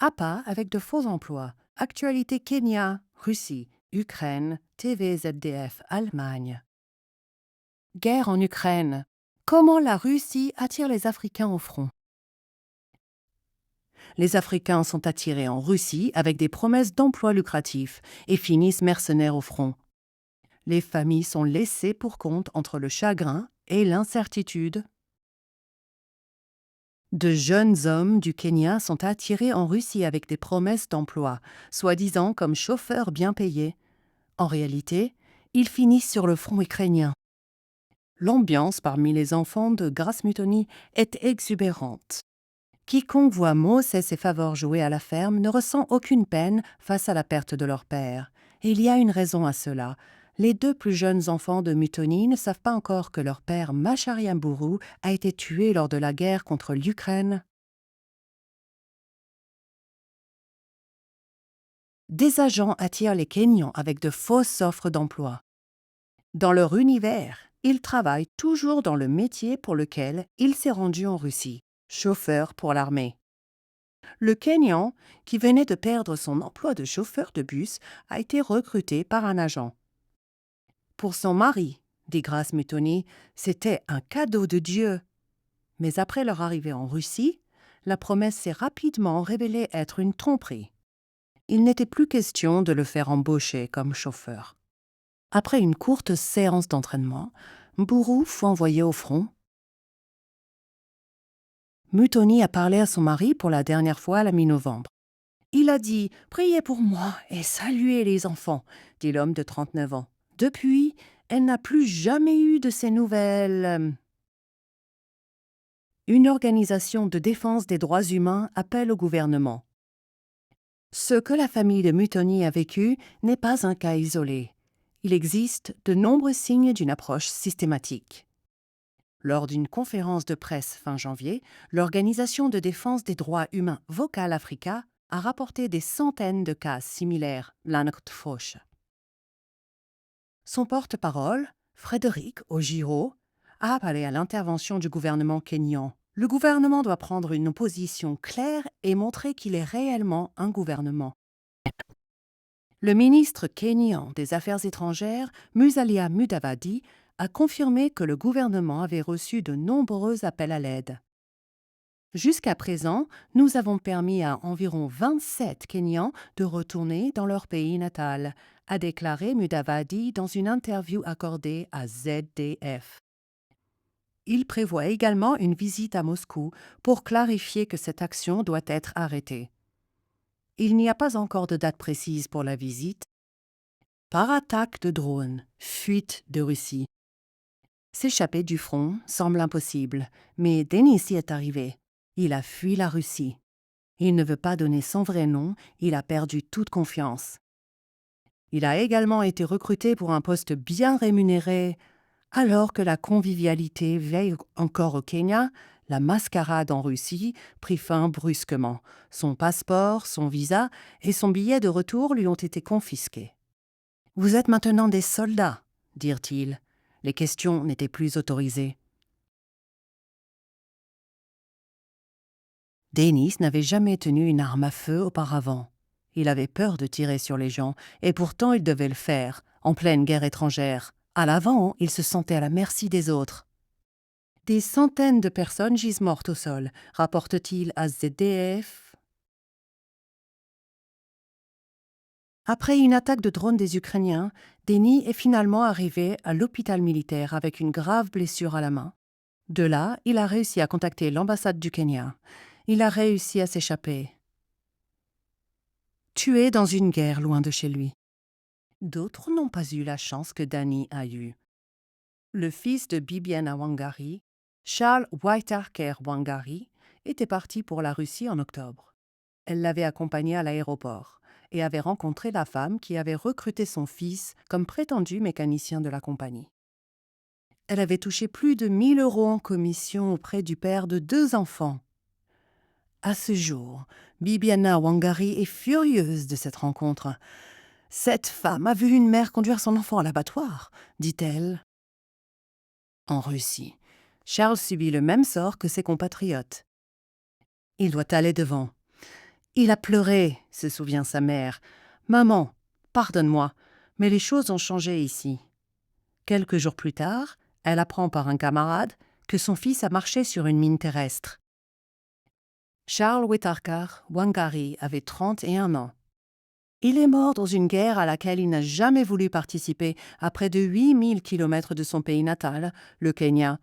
APA avec de faux emplois. Actualité Kenya, Russie, Ukraine, TVZDF, Allemagne. Guerre en Ukraine. Comment la Russie attire les Africains au front? Les Africains sont attirés en Russie avec des promesses d'emplois lucratifs et finissent mercenaires au front. Les familles sont laissées pour compte entre le chagrin et l'incertitude. De jeunes hommes du Kenya sont attirés en Russie avec des promesses d'emploi, soi-disant comme chauffeurs bien payés. En réalité, ils finissent sur le front ukrainien. L'ambiance parmi les enfants de Grace Mutoni est exubérante. Quiconque voit Moses et ses favors jouer à la ferme ne ressent aucune peine face à la perte de leur père. Et il y a une raison à cela. Les deux plus jeunes enfants de Mutoni ne savent pas encore que leur père, Machariamburu, a été tué lors de la guerre contre l'Ukraine. Des agents attirent les Kenyans avec de fausses offres d'emploi. Dans leur univers, ils travaillent toujours dans le métier pour lequel il s'est rendu en Russie, chauffeur pour l'armée. Le Kenyan, qui venait de perdre son emploi de chauffeur de bus, a été recruté par un agent. Pour son mari, dit Grace Mutoni, c'était un cadeau de Dieu. Mais après leur arrivée en Russie, la promesse s'est rapidement révélée être une tromperie. Il n'était plus question de le faire embaucher comme chauffeur. Après une courte séance d'entraînement, Mburu fut envoyé au front. Mutoni a parlé à son mari pour la dernière fois à la mi-novembre. Il a dit « Priez pour moi et saluez les enfants », dit l'homme de 39 ans. Depuis, elle n'a plus jamais eu de ses nouvelles. Une organisation de défense des droits humains appelle au gouvernement. Ce que la famille de Mutoni a vécu n'est pas un cas isolé. Il existe de nombreux signes d'une approche systématique. Lors d'une conférence de presse fin janvier, l'Organisation de défense des droits humains Vocal Africa a rapporté des centaines de cas similaires, l'Anactfoch. Son porte-parole, Frédéric Ojiro, a appelé à l'intervention du gouvernement kényan. Le gouvernement doit prendre une position claire et montrer qu'il est réellement un gouvernement. Le ministre kényan des Affaires étrangères, Musalia Mudavadi, a confirmé que le gouvernement avait reçu de nombreux appels à l'aide. Jusqu'à présent, nous avons permis à environ 27 Kenyans de retourner dans leur pays natal, a déclaré Mudavadi dans une interview accordée à ZDF. Il prévoit également une visite à Moscou pour clarifier que cette action doit être arrêtée. Il n'y a pas encore de date précise pour la visite. Par attaque de drone, fuite de Russie. S'échapper du front semble impossible, mais Denis y est arrivé. Il a fui la Russie. Il ne veut pas donner son vrai nom, il a perdu toute confiance. Il a également été recruté pour un poste bien rémunéré. Alors que la convivialité veille encore au Kenya, la mascarade en Russie prit fin brusquement. Son passeport, son visa et son billet de retour lui ont été confisqués. « Vous êtes maintenant des soldats », dirent-ils. Les questions n'étaient plus autorisées. Denis n'avait jamais tenu une arme à feu auparavant. Il avait peur de tirer sur les gens, et pourtant il devait le faire, en pleine guerre étrangère. À l'avant, il se sentait à la merci des autres. Des centaines de personnes gisent mortes au sol, rapporte-t-il à ZDF. Après une attaque de drone des Ukrainiens, Denis est finalement arrivé à l'hôpital militaire avec une grave blessure à la main. De là, il a réussi à contacter l'ambassade du Kenya. Il a réussi à s'échapper. Tué dans une guerre loin de chez lui. D'autres n'ont pas eu la chance que Danny a eue. Le fils de Bibiana Wangari, Charles Waitarker Wangari, était parti pour la Russie en octobre. Elle l'avait accompagné à l'aéroport et avait rencontré la femme qui avait recruté son fils comme prétendu mécanicien de la compagnie. Elle avait touché plus de 1 000 € en commission auprès du père de 2 enfants. À ce jour, Bibiana Wangari est furieuse de cette rencontre. « Cette femme a vu une mère conduire son enfant à l'abattoir », dit-elle. En Russie, Charles subit le même sort que ses compatriotes. Il doit aller devant. Il a pleuré, se souvient sa mère. « Maman, pardonne-moi, mais les choses ont changé ici. » Quelques jours plus tard, elle apprend par un camarade que son fils a marché sur une mine terrestre. Charles Withacre Wangari avait 31 ans. Il est mort dans une guerre à laquelle il n'a jamais voulu participer à près de 8000 kilomètres de son pays natal, le Kenya,